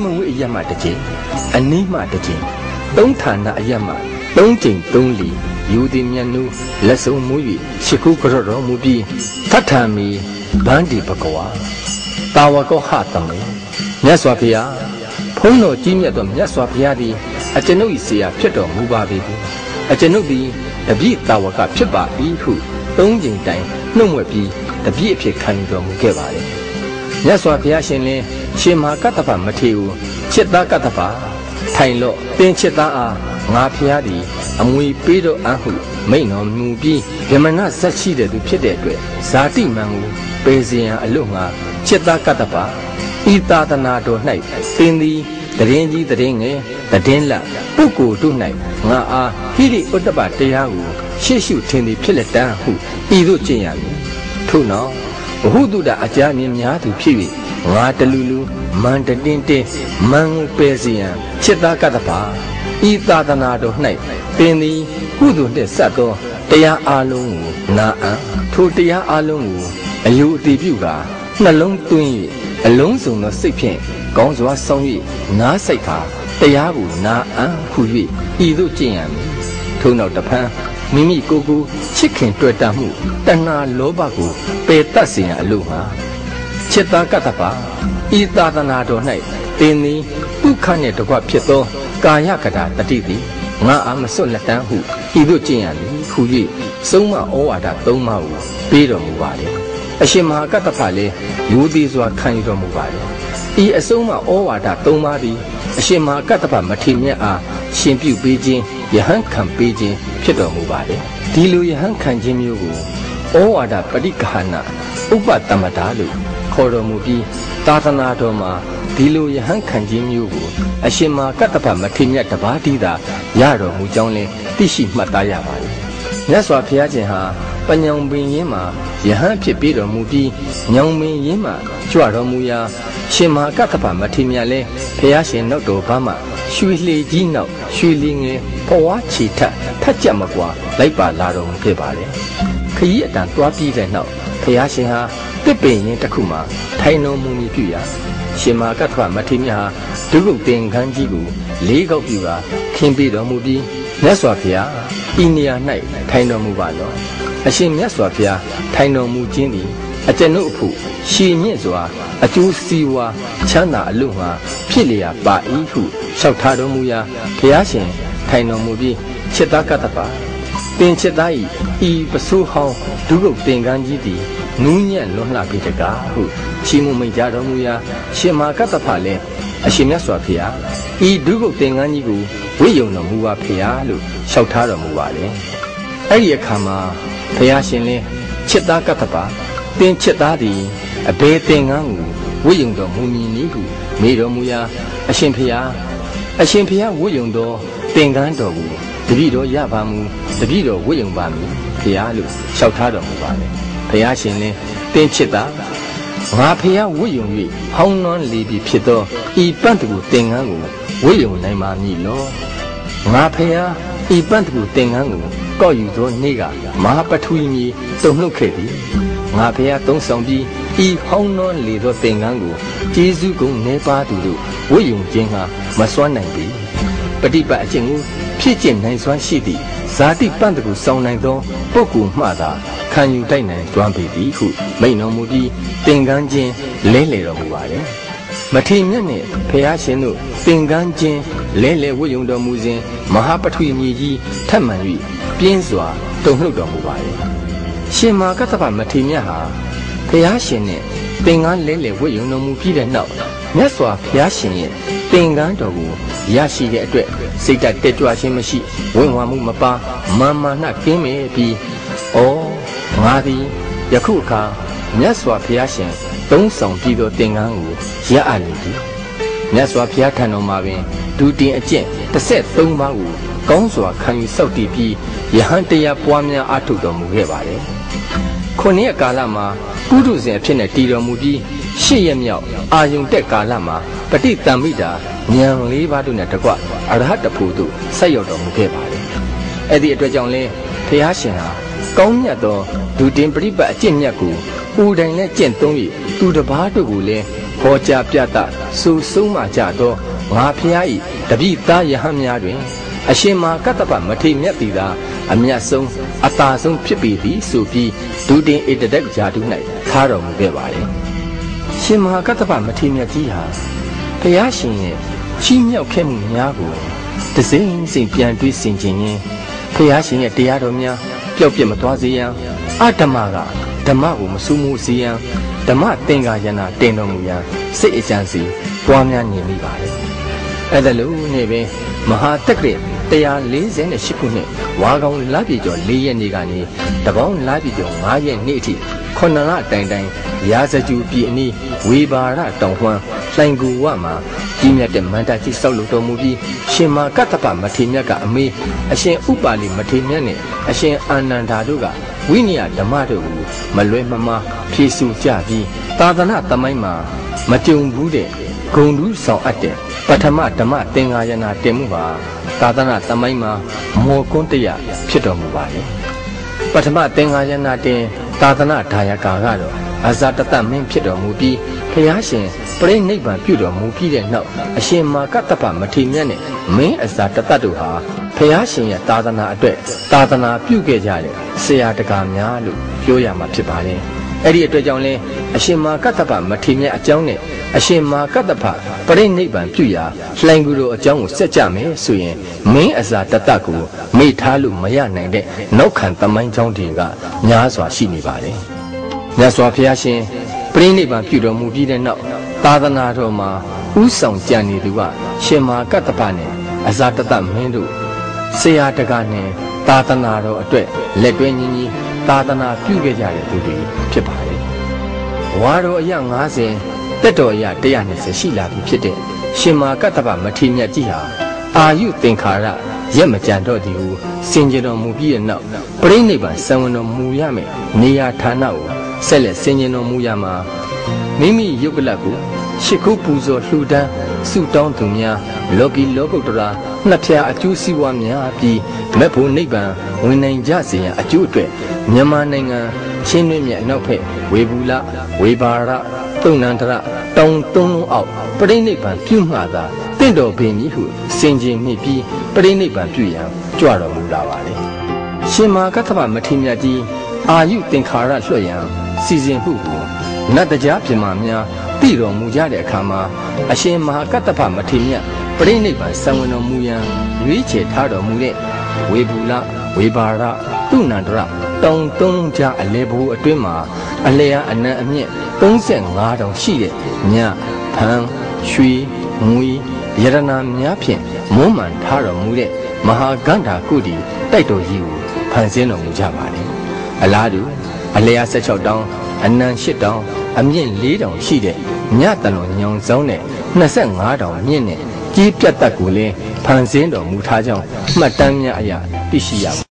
မဝိအယမတခြင်းအနိမတခြင်းသုံးဌာနအယမသုံးကျိန်သုံးလီယူသည်မြတ်နုလက်စုံမူ၍ရှစ်ခုကြော့တော်မူပြီးထထံမီဗန္ဒီပကဝါတာဝကောဟတမေမြတ်စွာဘုရားဖုံးတော်ကြီးမြတ်သောမြတ်စွာဘုရားသည်အကျွန်ုပ်၏ဆရာဖြစ်တော်မူပါပေသည်အကျွန်ုပ်သည်တပြည့်တာဝကဖြစ်ပါ၏ဟုသုံးကျိန်တိုင်နှုတ်မြွက်ပြီးတပြည့်အဖြစ်ခံယူတော်မူခဲ့ပါလေမြတ်စွာဘုရားရှင်လင်ရှင်မဟာကတ္တဗမထေရချစ်သားကတ္တဗထိုင်လော့တင်ချစ်သားအားငါဖျားသည်အမွေပေးတော့အဟုမိန့်တော်မူပြီးဗြဟ္မဏဇက်ရှိတဲ့သူဖြစ်တဲ့အတွက်ဇာတိမံကိုပေစီယံအလွတ်ငါချစ်သားကတ္တဗဤသာသနာတော်၌သင်သည်တရင်ကြီးတရင်ငယ်တည်င်းလပုဂ္ဂိုလ်တို့၌ငါအားဟိရိဥတ္တပတရားကိုရှေ့ရှုထင်သည်ဖြစ်လက်တန်းဟုဤသို့ကျင့်ရမည်ထို့နောက်ဘဟုတုတအကြမြင်များသူဖြစ်၍ငါတလူလူမန်တင်းတင်းမန်ကိုပယ်စီယံချစ်သားကတ္တဗဤသာသနာတော်၌သင်သည်ကုသိုလ်နှင့်ဆက်သောတရားအလုံးကိုနာအံထိုတရားအလုံးကိုအယုအတိပြုကာနှလုံးသွင်း၍အလုံးစုံသောစိတ်ဖြင့်ကောင်းစွာဆောင်၍နားစိတ်ခါတရားကိုနာအံခု၍ဤသို့ကျင့်ရမည်ထို့နောက်တဖန်မိမိကိုယ်ကိုချစ်ခင်တွေ့တတ်မှုတဏှာလောဘကိုပယ်တတ်စေရန်အလို့ငါချစ်သားကတ္တဗဤသာသနာတော်၌သင်သည်ဒုက္ခနှင့်တကွဖြစ်သောကာယကတာတတိသည်ငါအားမစွတ်လက်တန်းဟုဤသို့ကျင့်ရမည်ဟု၍သုံးမဩဝါဒသုံးပါးကိုပေးတော်မူပါလေအရှင်မဟာကတ္တဗလည်းယူသည်စွာခံယူတော်မူပါလေဤအဆုံးမဩဝါဒသုံးပါးသည်အရှင်မဟာကတ္တဗမထေရမြတ်အားရှင်ပြုပေးခြင်းယဟန်ခံပေးခြင်းဖြစ်တော်မူပါလေဒီလိုယဟန်ခံခြင်းမျိုးကိုဩဝါဒပရိက္ခဏဥပတမ္မတာလို့ခေါ်တော်မူပြီးသာသနာတော်မှာဒီလိုယဟန်ခံခြင်းမျိုးကိုအရှင်မဟာကတ္တဗမထေရမြတ်တပါးတည်းသာရတော်မူကြောင်းလဲသိရှိမှတ်သားရပါလေမြတ်စွာဘုရားရှင်ဟာပညောင်ပင်ရင်းမှာယဟန်ဖြစ်ပြီးတော်မူပြီးညောင်ပင်ရင်းမှာကြွတော်မူရာရှင်မဟာကတ္တဗမထေရမြတ်လဲဘုရားရှင်နောက်တော်ဘာမှရွှေလှေကြီးနောက်ရွှေလင်းငယ်ဘဝချီထထက်ကြမကွာလိုက်ပါလာတော်မူခဲ့ပါလေခရီးအတန်တွားပြီးတဲ့နောက်ဘုရားရှင်ဟာတစ်ပင်ရင်တစ်ခုမှာထိုင်တော်မူမည်ပြုရာရှင်မဟာကတ္တဗမထေရမြတ်ဟာဒုက္ခသင်္ကန်းကြီးကိုလေးကောက်ပြူတာခင်းပေးတော်မူပြီးမြတ်စွာဘုရားဤနေရာ၌ထိုင်တော်မူပါလောအရှင်မြတ်စွာဘုရားထိုင်တော်မူခြင်းသည်အကျွန်ုပ်အဖို့ရှည်မြင့်စွာအကျိုးစီးပွားချမ်းသာအလို့ငါဖြစ်လျာပါ၏ဟုလျှောက်ထားတော်မူရာဘုရားရှင်ထိုင်တော်မူပြီးချစ်သားကတ္တဗသင်ချစ်သား၏ဤပစိုးဟောင်းဒုက္ခသင်္ကန်းကြီးသည်နူးညံ့လွန်လှပြီတကားဟုချီးမွမ်းမိန့်ကြတော်မူရာရှင်မဟာကတ္တဗလည်းအရှင်မြတ်စွာဘုရားဤဒုက္ခသင်္ကန်းကြီးကိုဝိယုံတော်မူပါဖေဟာလို့လျှောက်ထားတော်မူပါလေအဲ့ဒီအခါမှာဘုရားရှင်လည်းချစ်သားကတ္တဗသင်ချစ်သားသည်အဘယ်သင်္ကန်းကိုဝိယုံတော်မူမည်နည်းဟုမေးတော်မူရာအရှင်ဘုရားဝိယုံတော်သင်္ကန်းတော်ကိုတပည့်တော်ရပါမူတပည့်တော်ဝိယုံပါမည်ဖေဟာလို့လျှောက်ထားတော်မူပါလေဘုရားရှင်လည်းသင်ချစ်သားငါဖျားဝိယုံ၍ဟောင်းနွမ်းလေပြီဖြစ်သောဤပန့်တကူသင်္ကန်းကိုဝိယုံနိုင်ပါမည်လောငါဖျားဤပန့်တကူသင်္ကန်းကိုကောက်ယူသောနေ့ကမဟာပထဝီမြေတုံ့နှုတ်ခဲ့သည်ငါဖျားသုံးဆောင်ပြီးဤဟောင်းနွမ်းလေသောသင်္ကန်းကိုကျေးဇူးကုန်နေပါသူတို့ဝိယုံခြင်းကမစွမ်းနိုင်ပြီပฏิပတ်အကျင့်ကိုဖြစ်ကျင့်နိုင်စွမ်းရှိသည့်ဇာတိပန့်တကူဆောင်နိုင်သောပုဂ္ဂိုလ်မှသာခံယူတိုက်နိုင်စွမ်းပေသည်ဟုမိန့်တော်မူပြီးသင်္ကန်းချင်းလဲလှယ်တော်မူပါလေမထေရမြတ်နှင့်ဘုရားရှင်တို့သင်္ကန်းချင်းလဲလှယ်ဝိယုံတော်မူစဉ်မဟာပထဝီမြေကြီးထပ်မံ၍ပြင်းစွာတုန်လှုပ်တော်မူပါလေရှင်မဟာကတ္တဗမထေရမြတ်ဟာဘုရားရှင်နှင့်သင်္ကန်းလဲလှယ်ဝိယုံတော်မူပြီးတဲ့နောက်မြတ်စွာဘုရားရှင်ရဲ့သင်္ကန်းတော်ကိုရရှိတဲ့အတွက်စိတ်တက်တက်ကြွခြင်းမရှိဝင်ဝါမှုမပါမာမာနကင်းမဲ့ပြီးဩငါသည်ယခုအခါမြတ်စွာဘုရားရှင်သုံးဆောင်ပြီးသောသင်္ကန်းကိုရအပ်နေသည်မြတ်စွာဘုရားထံတော်မှာပင်ဒူတင်အကျင့်13ပါးကိုကောင်းစွာခံယူစောင့်တည်ပြီးယဟန်တရားပွားများအားထုတ်တော်မူခဲ့ပါတယ်ခုနှစ်ရက်ကာလမှာပုထုဇဉ်အဖြစ်နဲ့တည်တော်မူပြီး8ရက်မြောက်အာယုန်တက်ကာလမှာပဋိသင်္မိတာဉာဏ်4ပါးတို့နဲ့တကွအရဟတဖို့သို့ဆက်ရောက်တော်မူခဲ့ပါတယ်အဲ့ဒီအတွက်ကြောင့်လဲဘုရားရှင်ဟာ ကောင်းမြတ်သောဒုတင်ပရိပတ်အကျင့်မြတ်ကိုကိုယ်တိုင်နဲ့ကျင့်သုံး၍သူတစ်ပါးတို့ကိုလည်းဟောကြားပြသစူဆုံးမှကြသောငါဖျား၏တပိသားယဟန်များတွင်အရှင်မဟာကတ္တပမထေမြတ်သည်သာအမြတ်ဆုံးအသာဆုံးဖြစ်ပေသည်ဆိုပြီးဒုတင်ဧတတက်ဂျာတု၌ထားတော်မူခဲ့ပါလေရှင်မဟာကတ္တပမထေမြတ်ကြီးဟာဘုရားရှင်ရဲ့ချီးမြှောက်ခဲ့မှုများကိုတစိမ့်စိမ့်ပြန်တွေးဆင်ခြင်ရင်းဘုရားရှင်ရဲ့တရားတော်များပျောက်ပြတ်မသွားစေရန်အဓမ္မကဓမ္မကိုမဆူမှုစေရန်ဓမ္မသင်္ကာယနာတင်တော်မူရန်စိတ်အကြံစီပွားများနေမိပါလေအဲ့ဒါလို့နေပင်မဟာတက္ကရာ148ခုနှစ်ဝါကောင်လပြည့်ကျော်4ရက်နေ့ကနေတပေါင်းလပြည့်ကျော်5ရက်နေ့အထိ9လတိုင်တိုင်ရာဇကျူပြည်အနီးဝေဘာရတောင်ဝမ်းလှိုင်ကူဝမှာကြီးမြတ်တဲ့မန္တကြီးဆောက်လုပ်တော်မူပြီးရှင်မဟာကတ္တပမထေမြတ်ကအမေအရှင်ဥပါလိမထေမြတ်နဲ့အရှင်အာနန္ဒာတို့ကဝိနည်းဓမ္မတို့ကိုမလွဲမမှားဖြည့်ဆူကြပြီးသာသနာသမိုင်းမှာမကြုံဘူးတဲ့ဂုံတူးဆောင်အပ်တဲ့ပထမဓမ္မသင်္ဃာယနာတင်မှုပါသာသနာသမိုင်းမှာမောကွန်းတရဖြစ်တော်မူပါလေပထမသင်္ဃာယနာတင်သာသနာဒါယကာကတော့အဇာတတမင်းဖြစ်တော်မူပြီးဘုရားရှင်ပြိဋိနိဗ္ဗာန်ပြုတော်မူပြီးတဲ့နောက်အရှင်မဟာကတ္တပမထေမြတ်နဲ့မင်းအဇာတတတို့ဟာဘုရားရှင်ရဲ့သာသနာအတွက်သာသနာပြုခဲ့ကြတဲ့ဆရာတကာများလို့ပြောရမှာဖြစ်ပါတယ်အဲ့ဒီအတွက်ကြောင့်လဲအရှင်မဟာကတ္တပမထေမြတ်အကြောင်းနဲ့အရှင်မဟာကတ္တပပြိဋိနိဗ္ဗာန်ပြုရာလှိုင်ကူတို့အကြောင်းကိုဆက်ကြမယ်ဆိုရင်မင်းအဇာတတကိုမေ့ထားလို့မရနိုင်တဲ့နောက်ခံသမိုင်းကြောင်းတွေကများစွာရှိနေပါတယ်မြတ်စွာဘုရားရှင်ပြိဋိနိဗ္ဗာန်ပြုတော်မူပြီးတဲ့နောက်သာသနာတော်မှာဥဆောင်ကြံနေသူကရှင်မဟာကတ္တပနဲ့အဇာတတမင်းတို့ဆရာတကာနဲ့သာသနာတော်အတွက်လက်တွဲညီညီသာသနာပြုခဲ့ကြတဲ့သူတွေဖြစ်ပါတယ်ဝါတော်အရ90တက်တော်အရ120ရှိလာပြီဖြစ်တဲ့ရှင်မဟာကတ္တပမထေမြတ်ကြီးဟာအာယုသင်္ခါရရက်မကြံတော့သည်ဟုစင်ကြယ်တော်မူပြီးတဲ့နောက်ပြိဋိနိဗ္ဗာန်ဆံဝင်တော်မူရမယ်နေရာဌာနကိုဆက်လက်စင်ကြယ်တော်မူရမှာမိမိယုတ်ကလကိုရှ िख ုပူဇော်လှူဒန်းဆုတောင်းသူများလောကီလောကုတ္တရာနှစ်ဖြာအကျိုးစီးပွားများပြီးမက်ဖို့နိဗ္ဗာန်ဝင်နိုင်ကြစေရန်အကျိုးအတွက်မြန်မာနိုင်ငံချင်းတွင်းမြတ်အနောက်ဖက်ဝေဘူးလဝေဘာရတုံနန္တရတောင်သုံးလုံးအောက်ပြိဋိနိဗ္ဗာန်ပြုမှသာတင့်တော်ပင်ကြီးဟုစင်ကြင်မိပြီးပြိဋိနိဗ္ဗာန်ပြုရန်ကြွတော်မူလာပါလေရှင်မဟာကတ္တပမထေမြတ်ကြီးအာယုသင်္ခါရလွှတ်ရန်စီစဉ်မှုကိုနတ်တရားပြမများတည်တော်မူကြတဲ့အခါမှာအရှင်မဟာကတ္တပမထေမြတ်ပြိဋိနိဗ္ဗာန်ဆံဝင်တော်မူရန်ရွေးချယ်ထားတော်မူတဲ့ဝေဘူးလဝေဘာရတုဏန္တရတောင်သုံးကြားအလဲဘူးအတွင်းမှာအလျာအနံအမြင့်35တောင်ရှိတဲ့မြဖန်းရွှေငွေယရနာများဖြင့်မွမ်းမံထားတော်မူတဲ့မဟာကန္တာကုတီတိုက်တော်ကြီးကိုဖန်ဆင်းတော်မူကြပါလေအလားတူအလျာ16တောင်အနံ8တောင်အမြင့်4တောင်ရှိတဲ့မြတ်တလွန်ညောင်ဆောင်တဲ့25တောင်မြင့်တဲ့ကြီးပြတ်တက်ကိုလည်းဖန်ဆင်းတော်မူထားကြောင်းမှတ်တမ်းများအရာသိရှိရပါ